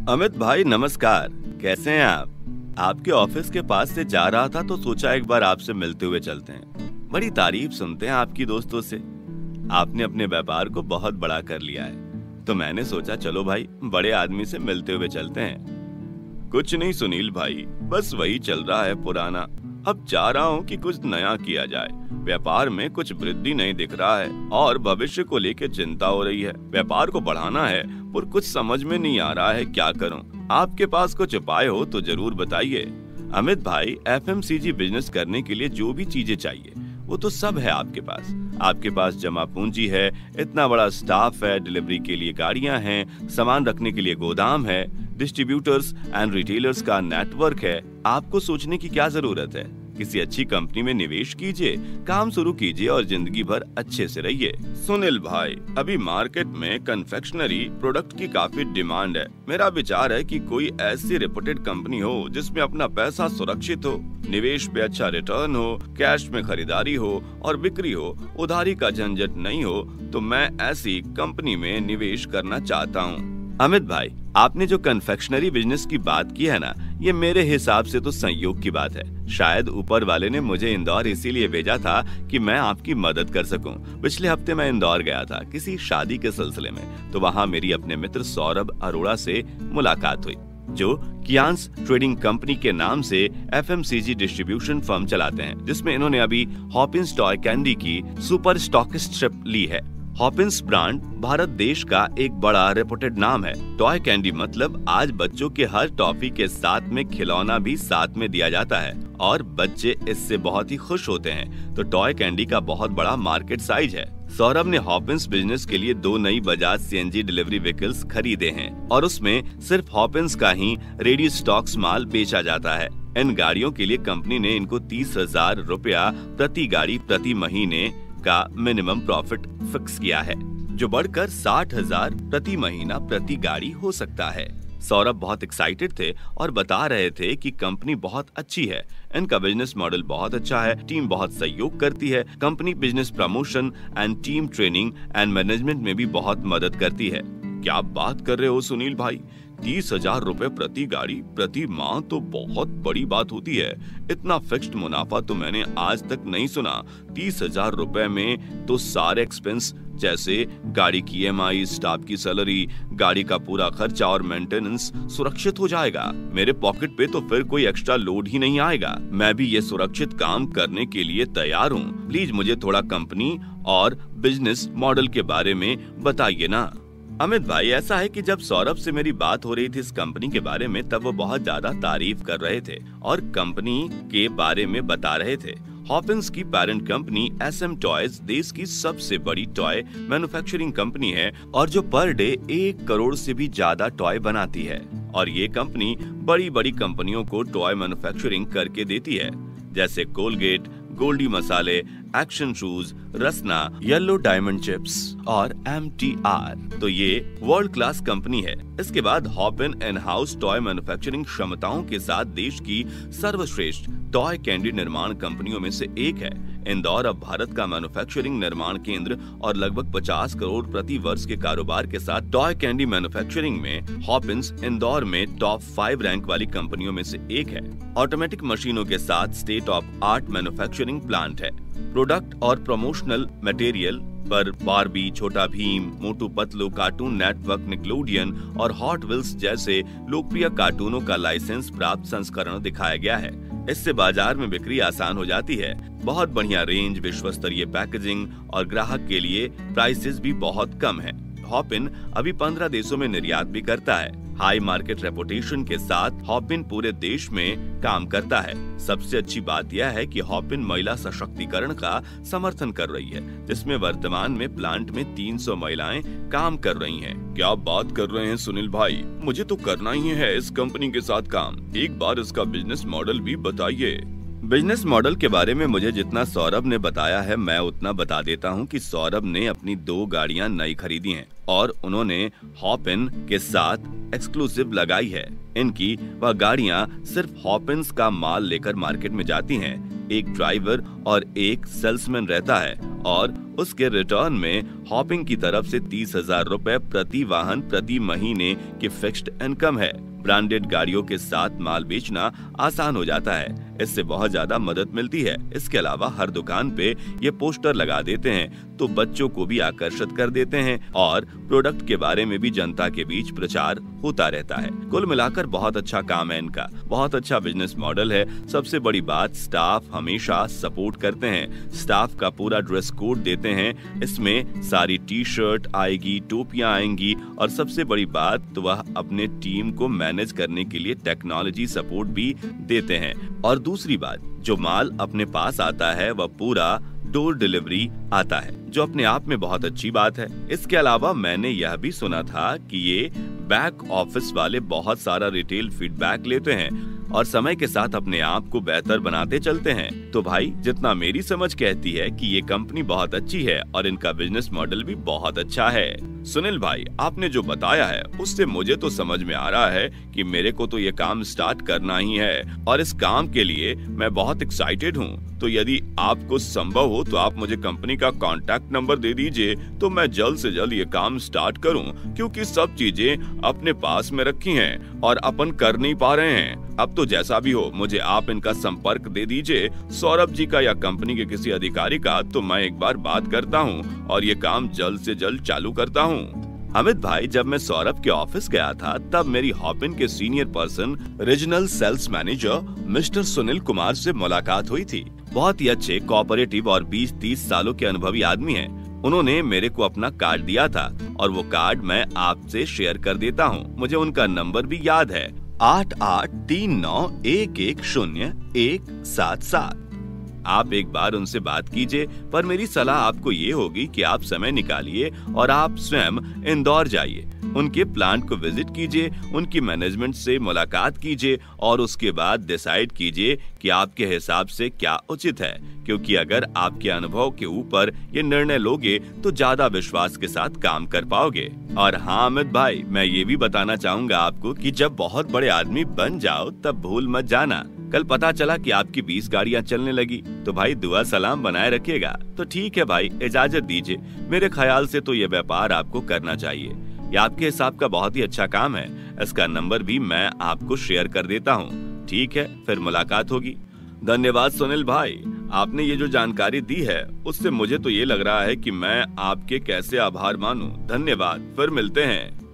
अमित भाई नमस्कार। कैसे हैं आप? आपके ऑफिस के पास से जा रहा था तो सोचा एक बार आपसे मिलते हुए चलते हैं। बड़ी तारीफ सुनते हैं आपकी दोस्तों से। आपने अपने व्यापार को बहुत बड़ा कर लिया है, तो मैंने सोचा चलो भाई बड़े आदमी से मिलते हुए चलते हैं। कुछ नहीं सुनील भाई, बस वही चल रहा है पुराना। अब चाह रहा हूँ कि कुछ नया किया जाए। व्यापार में कुछ वृद्धि नहीं दिख रहा है और भविष्य को लेकर चिंता हो रही है। व्यापार को बढ़ाना है पर कुछ समझ में नहीं आ रहा है क्या करूं। आपके पास कुछ उपाय हो तो जरूर बताइए। अमित भाई, एफएमसीजी बिजनेस करने के लिए जो भी चीजें चाहिए वो तो सब है आपके पास। आपके पास जमा पूंजी है, इतना बड़ा स्टाफ है, डिलीवरी के लिए गाड़ियां हैं, सामान रखने के लिए गोदाम है, डिस्ट्रीब्यूटर्स एंड रिटेलर्स का नेटवर्क है। आपको सोचने की क्या जरूरत है? किसी अच्छी कंपनी में निवेश कीजिए, काम शुरू कीजिए और जिंदगी भर अच्छे से रहिए। सुनील भाई, अभी मार्केट में कन्फेक्शनरी प्रोडक्ट की काफी डिमांड है। मेरा विचार है कि कोई ऐसी रेपुटेड कंपनी हो जिसमें अपना पैसा सुरक्षित हो, निवेश पे अच्छा रिटर्न हो, कैश में खरीदारी हो और बिक्री हो, उधारी का झंझट नहीं हो, तो मैं ऐसी कंपनी में निवेश करना चाहता हूँ। अमित भाई, आपने जो कन्फेक्शनरी बिजनेस की बात की है ना, ये मेरे हिसाब से तो संयोग की बात है। शायद ऊपर वाले ने मुझे इंदौर इसीलिए भेजा था कि मैं आपकी मदद कर सकूं। पिछले हफ्ते मैं इंदौर गया था किसी शादी के सिलसिले में, तो वहां मेरी अपने मित्र सौरभ अरोड़ा से मुलाकात हुई, जो कियांस ट्रेडिंग कंपनी के नाम से एफएमसीजी डिस्ट्रीब्यूशन फर्म चलाते हैं, जिसमें इन्होंने अभी हॉपिंस टॉय कैंडी की सुपर स्टॉकिस्टशिप ली है। हॉपिंस ब्रांड भारत देश का एक बड़ा रेपुटेड नाम है। टॉय कैंडी मतलब आज बच्चों के हर टॉफी के साथ में खिलौना भी साथ में दिया जाता है और बच्चे इससे बहुत ही खुश होते हैं। तो टॉय कैंडी का बहुत बड़ा मार्केट साइज है। सौरभ ने हॉपिंस बिजनेस के लिए 2 नई बजाज सीएनजी डिलीवरी व्हीकल्स खरीदे हैं और उसमें सिर्फ हॉपिंस का ही रेडी स्टॉक्स माल बेचा जाता है। इन गाड़ियों के लिए कंपनी ने इनको 30,000 रुपया प्रति गाड़ी प्रति महीने का मिनिमम प्रॉफिट फिक्स किया है, जो बढ़कर 60,000 प्रति महीना प्रति गाड़ी हो सकता है। सौरभ बहुत एक्साइटेड थे और बता रहे थे कि कंपनी बहुत अच्छी है, इनका बिजनेस मॉडल बहुत अच्छा है, टीम बहुत सहयोग करती है, company business promotion and team training and management में भी बहुत मदद करती है। क्या बात कर रहे हो सुनील भाई, 30,000 रुपए प्रति गाड़ी प्रति माह तो बहुत बड़ी बात होती है। इतना फिक्स्ड मुनाफा तो मैंने आज तक नहीं सुना। 30,000 रुपए में तो सारे एक्सपेंस जैसे गाड़ी की EMI, स्टाफ की सैलरी, गाड़ी का पूरा खर्चा और मेंटेनेंस सुरक्षित हो जाएगा। मेरे पॉकेट पे तो फिर कोई एक्स्ट्रा लोड ही नहीं आएगा। मैं भी ये सुरक्षित काम करने के लिए तैयार हूँ। प्लीज मुझे थोड़ा कंपनी और बिजनेस मॉडल के बारे में बताइए ना। अमित भाई, ऐसा है कि जब सौरभ से मेरी बात हो रही थी इस कंपनी के बारे में, तब वो बहुत ज्यादा तारीफ कर रहे थे और कंपनी के बारे में बता रहे थे। हॉपिंस की पेरेंट कंपनी SM टॉयज देश की सबसे बड़ी टॉय मैन्युफैक्चरिंग कंपनी है और जो पर डे 1 करोड़ से भी ज्यादा टॉय बनाती है। और ये कंपनी बड़ी बड़ी कंपनियों को टॉय मैन्युफैक्चरिंग करके देती है, जैसे कोलगेट, गोल्डी मसाले, एक्शन शूज, रसना, येलो डायमंड चिप्स और MTR। तो ये वर्ल्ड क्लास कंपनी है। इसके बाद hopping in house toy manufacturing क्षमताओं के साथ देश की सर्वश्रेष्ठ टॉय कैंडी निर्माण कंपनियों में से एक है। इंदौर अब भारत का मैन्युफैक्चरिंग निर्माण केंद्र और लगभग 50 करोड़ प्रति वर्ष के कारोबार के साथ टॉय कैंडी मैन्युफैक्चरिंग में हॉपिंस इंदौर में टॉप 5 रैंक वाली कंपनियों में से एक है। ऑटोमेटिक मशीनों के साथ state of art manufacturing plant है। प्रोडक्ट और प्रमोशनल मटेरियल पर बारबी, छोटा Bhim, Motu Patlu, cartoon network, Nickelodeon और हॉट व्हील्स जैसे लोकप्रिय कार्टूनों का लाइसेंस प्राप्त संस्करण दिखाया गया है। इससे बाजार में बिक्री आसान हो जाती है। बहुत बढ़िया रेंज, विश्व स्तरीय पैकेजिंग और ग्राहक के लिए प्राइसेस भी बहुत कम है। हॉपिन अभी 15 देशों में निर्यात भी करता है। हाई मार्केट रेपुटेशन के साथ हॉपिन पूरे देश में काम करता है। सबसे अच्छी बात यह है कि हॉपिन महिला सशक्तिकरण का समर्थन कर रही है, जिसमें वर्तमान में प्लांट में 300 महिलाएं काम कर रही हैं। क्या बात कर रहे हैं सुनील भाई, मुझे तो करना ही है इस कंपनी के साथ काम। एक बार इसका बिजनेस मॉडल भी बताइए। बिजनेस मॉडल के बारे में मुझे जितना सौरभ ने बताया है, मैं उतना बता देता हूं कि सौरभ ने अपनी 2 गाड़ियां नई खरीदी हैं और उन्होंने हॉपिन के साथ एक्सक्लूसिव लगाई है। इनकी वह गाड़ियां सिर्फ हॉपिन्स का माल लेकर मार्केट में जाती हैं। एक ड्राइवर और एक सेल्समैन रहता है और उसके रिटर्न में हॉपिंग की तरफ से 30,000 रुपए प्रति वाहन प्रति महीने की फिक्स्ड इनकम है। ब्रांडेड गाड़ियों के साथ माल बेचना आसान हो जाता है, इससे बहुत ज्यादा मदद मिलती है। इसके अलावा हर दुकान पे ये पोस्टर लगा देते हैं तो बच्चों को भी आकर्षित कर देते हैं और प्रोडक्ट के बारे में भी जनता के बीच प्रचार होता रहता है। कुल मिलाकर बहुत अच्छा काम है इनका, बहुत अच्छा बिजनेस मॉडल है। सबसे बड़ी बात, स्टाफ हमेशा सपोर्ट करते हैं। स्टाफ का पूरा ड्रेस कोड देते हैं, इसमें सारी टी शर्ट आएगी, टोपियां आएंगी और सबसे बड़ी बात तो वह अपने टीम को मैनेज करने के लिए टेक्नोलॉजी सपोर्ट भी देते हैं। और दूसरी बात, जो माल अपने पास आता है वह पूरा डोर डिलीवरी आता है, जो अपने आप में बहुत अच्छी बात है। इसके अलावा मैंने यह भी सुना था कि ये बैक ऑफिस वाले बहुत सारा रिटेल फीडबैक लेते हैं और समय के साथ अपने आप को बेहतर बनाते चलते हैं। तो भाई, जितना मेरी समझ कहती है कि ये कंपनी बहुत अच्छी है और इनका बिजनेस मॉडल भी बहुत अच्छा है। सुनील भाई, आपने जो बताया है उससे मुझे तो समझ में आ रहा है कि मेरे को तो ये काम स्टार्ट करना ही है और इस काम के लिए मैं बहुत एक्साइटेड हूँ। तो यदि आपको संभव हो तो आप मुझे कंपनी का कॉन्टैक्ट नंबर दे दीजिए तो मैं जल्द से जल्द ये काम स्टार्ट करूं, क्योंकि सब चीजें अपने पास में रखी हैं और अपन कर नहीं पा रहे हैं। अब तो जैसा भी हो, मुझे आप इनका संपर्क दे दीजिए, सौरभ जी का या कंपनी के किसी अधिकारी का, तो मैं एक बार बात करता हूँ और ये काम जल्द से जल्द चालू करता हूँ। अमित भाई, जब मैं सौरभ के ऑफिस गया था तब मेरी हॉपिन के senior person regional sales manager mister Sunil Kumar से मुलाकात हुई थी। बहुत ही अच्छे, कोऑपरेटिव और 20-30 सालों के अनुभवी आदमी हैं। उन्होंने मेरे को अपना कार्ड दिया था और वो कार्ड मैं आपसे शेयर कर देता हूँ। मुझे उनका नंबर भी याद है, 8839110177। आप एक बार उनसे बात कीजिए, पर मेरी सलाह आपको ये होगी कि आप समय निकालिए और आप स्वयं इंदौर जाइए, उनके प्लांट को विजिट कीजिए, उनकी मैनेजमेंट से मुलाकात कीजिए और उसके बाद डिसाइड कीजिए कि आपके हिसाब से क्या उचित है, क्योंकि अगर आपके अनुभव के ऊपर ये निर्णय लोगे तो ज्यादा विश्वास के साथ काम कर पाओगे। और हाँ अमित भाई, मैं ये भी बताना चाहूंगा आपको कि जब बहुत बड़े आदमी बन जाओ तब भूल मत जाना। कल पता चला कि आपकी 20 गाड़ियां चलने लगी, तो भाई दुआ सलाम बनाए रखिएगा। तो ठीक है भाई, इजाजत दीजिए। मेरे ख्याल से तो ये व्यापार आपको करना चाहिए, ये आपके हिसाब का बहुत ही अच्छा काम है। इसका नंबर भी मैं आपको शेयर कर देता हूँ। ठीक है, फिर मुलाकात होगी। धन्यवाद सुनील भाई, आपने ये जो जानकारी दी है उससे मुझे तो ये लग रहा है कि मैं आपके कैसे आभार मानूं। धन्यवाद, फिर मिलते हैं।